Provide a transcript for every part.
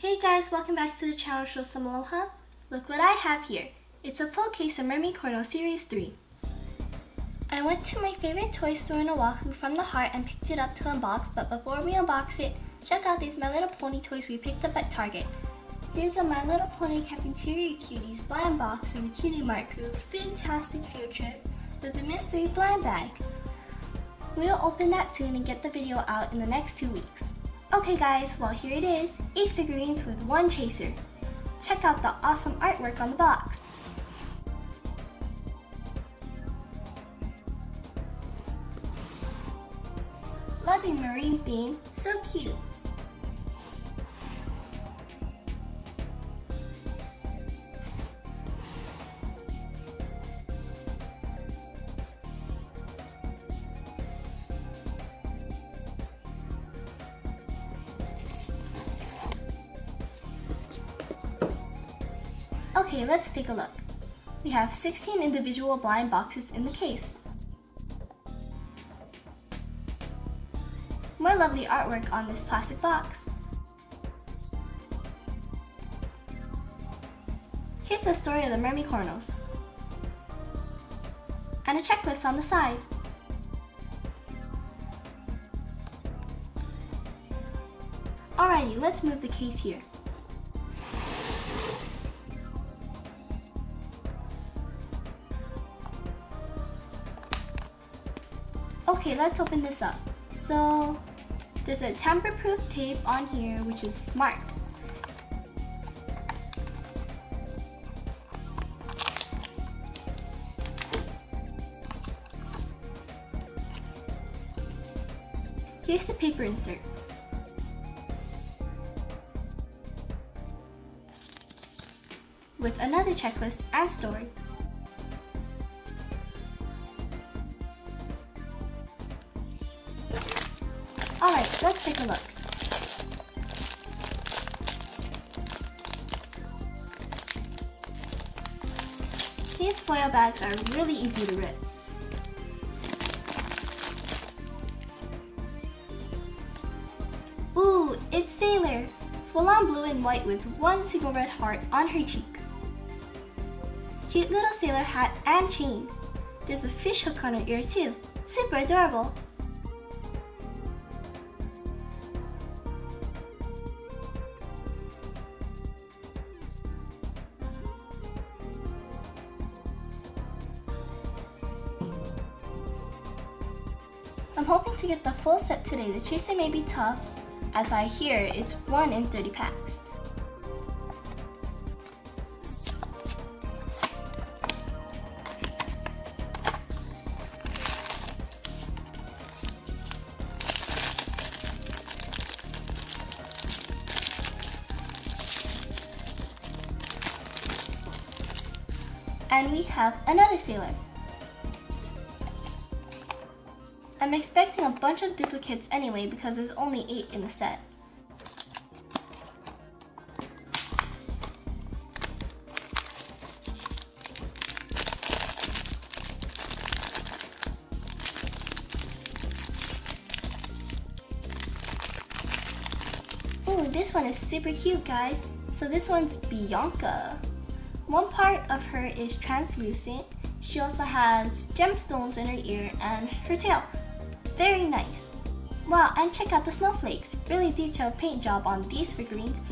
Hey guys, welcome back to the channel Show Some Aloha. Look what I have here. It's a full case of MERMICORNO Series 3. I went to my favorite toy store in Oahu from the heart and picked it up to unbox, but before we unbox it, check out these My Little Pony toys we picked up at Target. Here's a My Little Pony Cafeteria Cuties blind box in the Cutie Mart Group's fantastic field trip with a mystery blind bag. We'll open that soon and get the video out in the next 2 weeks. Okay guys, well here it is, 8 figurines with 1 chaser. Check out the awesome artwork on the box. Love the marine theme, so cute. Okay, let's take a look. We have 16 individual blind boxes in the case. More lovely artwork on this plastic box. Here's the story of the MERMICORNOs. And a checklist on the side. Alrighty, let's move the case here. Okay, let's open this up. So, there's a tamper-proof tape on here, which is smart. Here's the paper insert. With another checklist and story. Alright, let's take a look. These foil bags are really easy to rip. Ooh, it's Sailor! Full on blue and white with one single red heart on her cheek. Cute little sailor hat and chain. There's a fish hook on her ear too. Super adorable! I'm hoping to get the full set today. The chaser may be tough, as I hear it's 1 in 30 packs. And we have another sailor. I'm expecting a bunch of duplicates anyway because there's only 8 in the set. Ooh, this one is super cute, guys. So this one's Bianca. One part of her is translucent. She also has gemstones in her ear and her tail. Very nice. Wow, and check out the snowflakes. Really detailed paint job on these figurines.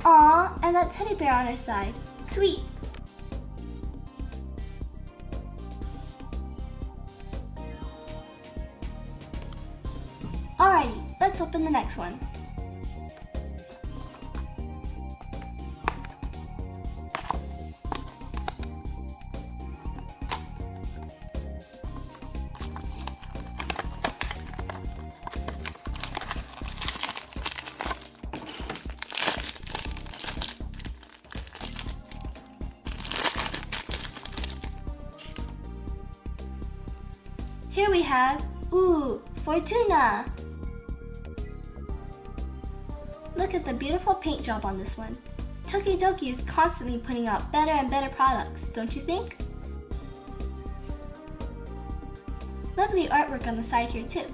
Aww, and that teddy bear on her side. Sweet. Alrighty, let's open the next one. Here we have, Fortuna! Look at the beautiful paint job on this one. Tokidoki is constantly putting out better and better products, don't you think? Lovely artwork on the side here too.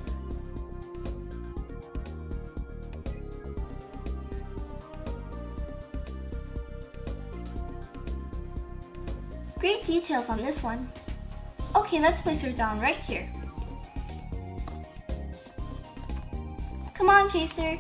Great details on this one. Okay, let's place her down right here. Come on, Chaser.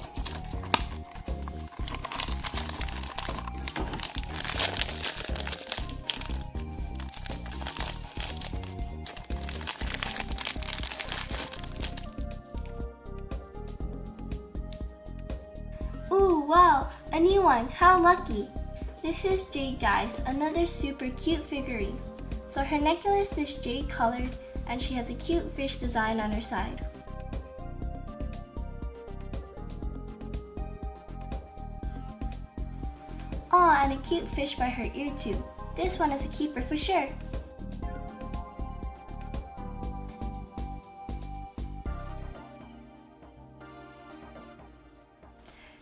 Ooh, wow, a new one, how lucky. This is Jade, guys, another super cute figurine. So her necklace is jade colored and she has a cute fish design on her side. Aw, and a cute fish by her ear too. This one is a keeper for sure.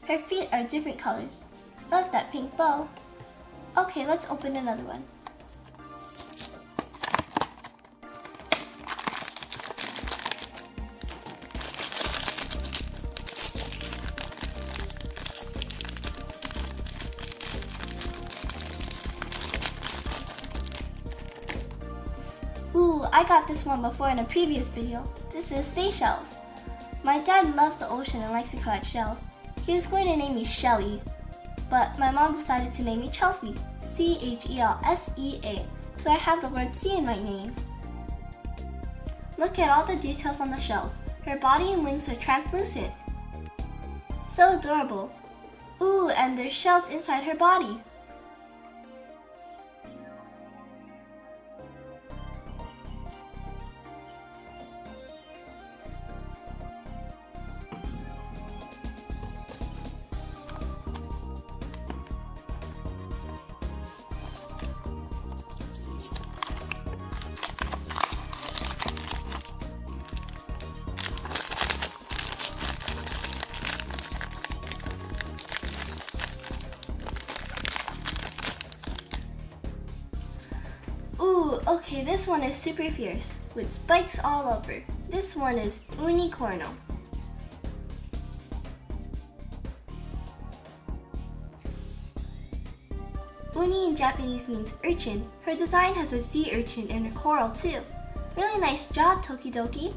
Her feet are different colors. Love that pink bow. Okay, let's open another one. Ooh, I got this one before in a previous video. This is Seychelles. My dad loves the ocean and likes to collect shells. He was going to name me Shelly, but my mom decided to name me Chelsea, C-H-E-L-S-E-A, so I have the word C in my name. Look at all the details on the shells. Her body and wings are translucent. So adorable. Ooh, and there's shells inside her body. Ooh, okay, this one is super fierce, with spikes all over. This one is Unicorno. Uni in Japanese means urchin. Her design has a sea urchin and a coral too. Really nice job, Tokidoki.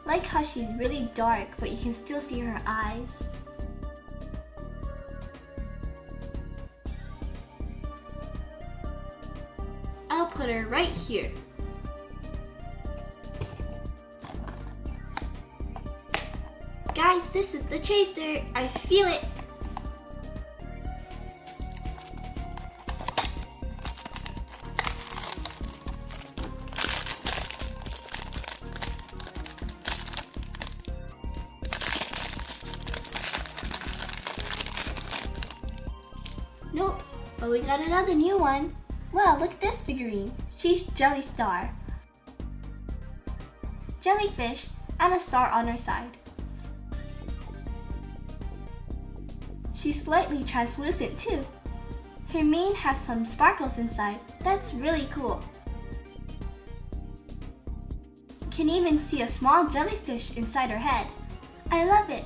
Like how she's really dark, but you can still see her eyes. I'll put her right here. Guys, this is the chaser. I feel it. Nope, but we got another new one. Wow, look at this figurine. She's Jelly Star. Jellyfish and a star on her side. She's slightly translucent too. Her mane has some sparkles inside. That's really cool. You can even see a small jellyfish inside her head. I love it.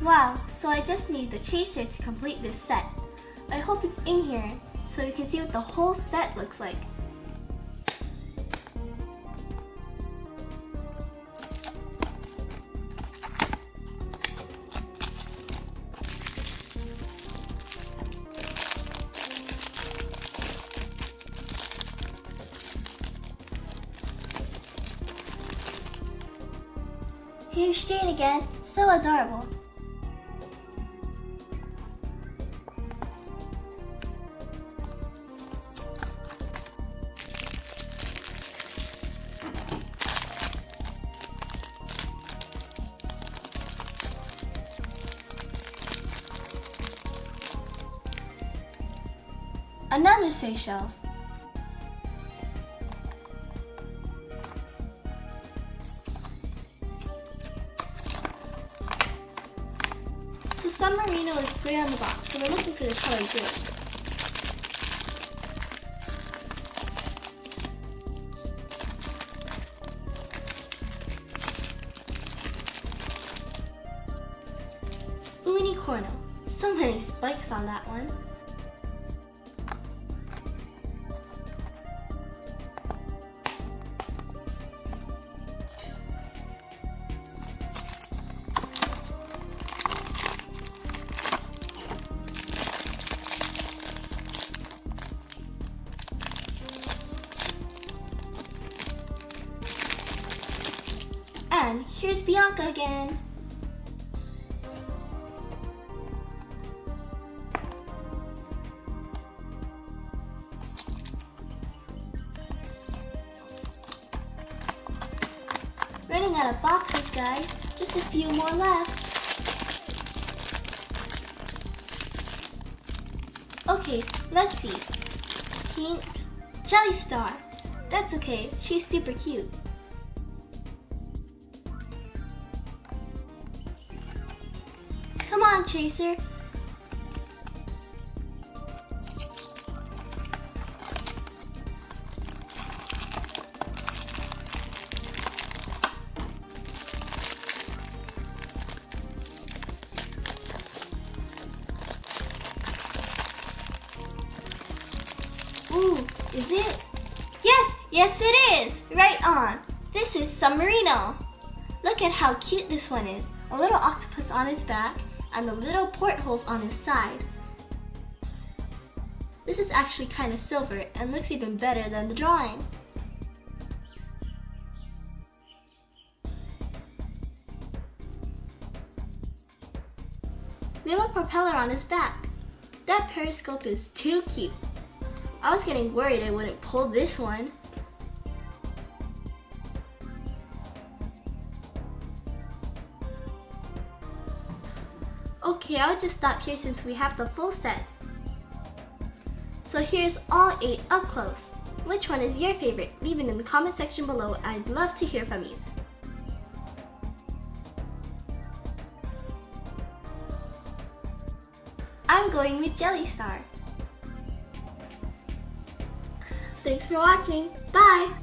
Wow, so I just need the chaser to complete this set. I hope it's in here so you can see what the whole set looks like. Here's Jade again, so adorable. Another Seychelles. So San Marino is gray on the box, so we're looking for the color blue. MERMICORNO. So many spikes on that one. And here's Bianca again. Running out of boxes, guys. Just a few more left. Okay, let's see. Pink Jelly Star. That's okay, she's super cute. Come on, Chaser. Ooh, is it? Yes it is! Right on! This is Submarino. Look at how cute this one is. A little octopus on his back and the little portholes on his side. This is actually kind of silver and looks even better than the drawing. Little propeller on his back. That periscope is too cute. I was getting worried I wouldn't pull this one. Okay, I'll just stop here since we have the full set. So here's all 8 up close. Which one is your favorite? Leave it in the comment section below. I'd love to hear from you. I'm going with Jelly Star. Thanks for watching. Bye!